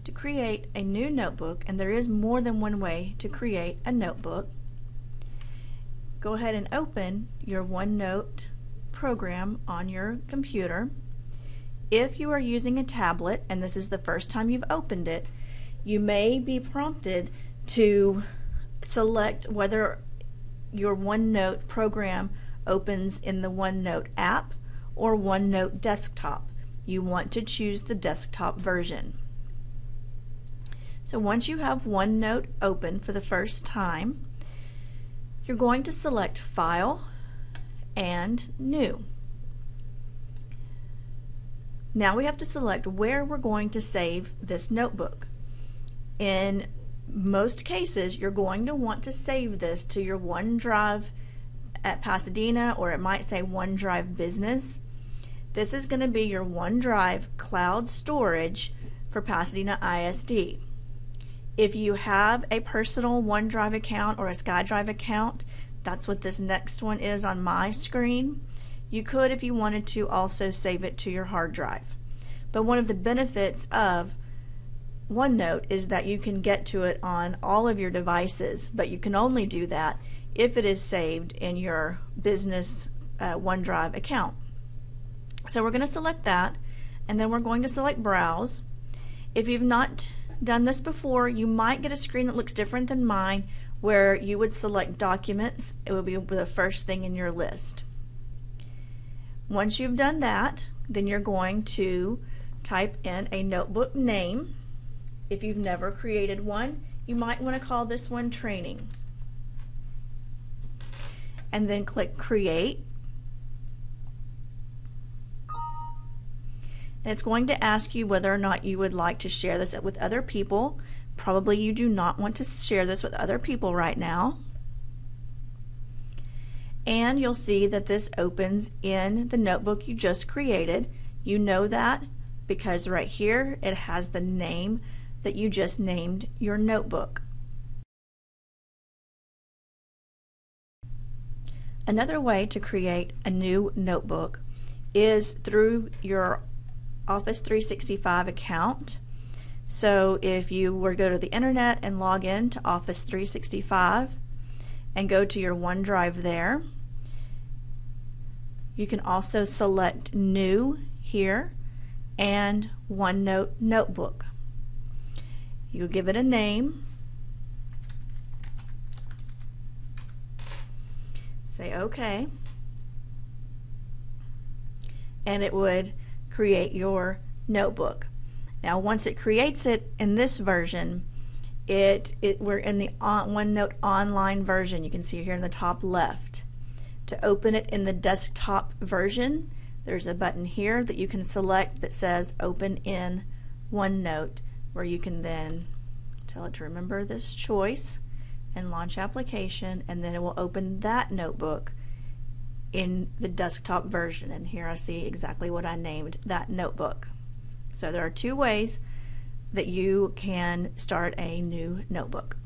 to create a new notebook, and there is more than one way to create a notebook, go ahead and open your OneNote program on your computer. If you are using a tablet and this is the first time you've opened it, you may be prompted to select whether your OneNote program opens in the OneNote app or OneNote desktop. You want to choose the desktop version. So once you have OneNote open for the first time, you're going to select File and New. Now we have to select where we're going to save this notebook. In most cases, you're going to want to save this to your OneDrive at Pasadena, or it might say OneDrive Business. This is going to be your OneDrive cloud storage for Pasadena ISD. If you have a personal OneDrive account or a SkyDrive account, that's what this next one is on my screen. You could, if you wanted to, also save it to your hard drive. But one of the benefits of OneNote is that you can get to it on all of your devices, but you can only do that if it is saved in your business OneDrive account. So we're going to select that, and then we're going to select Browse. If you've not done this before, you might get a screen that looks different than mine, where you would select Documents. It will be the first thing in your list. Once you've done that, then you're going to type in a notebook name. If you've never created one, you might want to call this one Training. And then click Create. And it's going to ask you whether or not you would like to share this with other people. Probably you do not want to share this with other people right now. And you'll see that this opens in the notebook you just created. You know that because right here it has the name that you just named your notebook. Another way to create a new notebook is through your Office 365 account. So if you were to go to the internet and log in to Office 365 and go to your OneDrive there, you can also select New here and OneNote Notebook. You give it a name, say OK, and it would create your notebook. Now once it creates it in this version, we're in the OneNote online version. You can see here in the top left. To open it in the desktop version, there's a button here that you can select that says Open in OneNote, where you can then tell it to remember this choice and launch application, and then it will open that notebook in the desktop version. And here I see exactly what I named that notebook. So there are two ways that you can start a new notebook.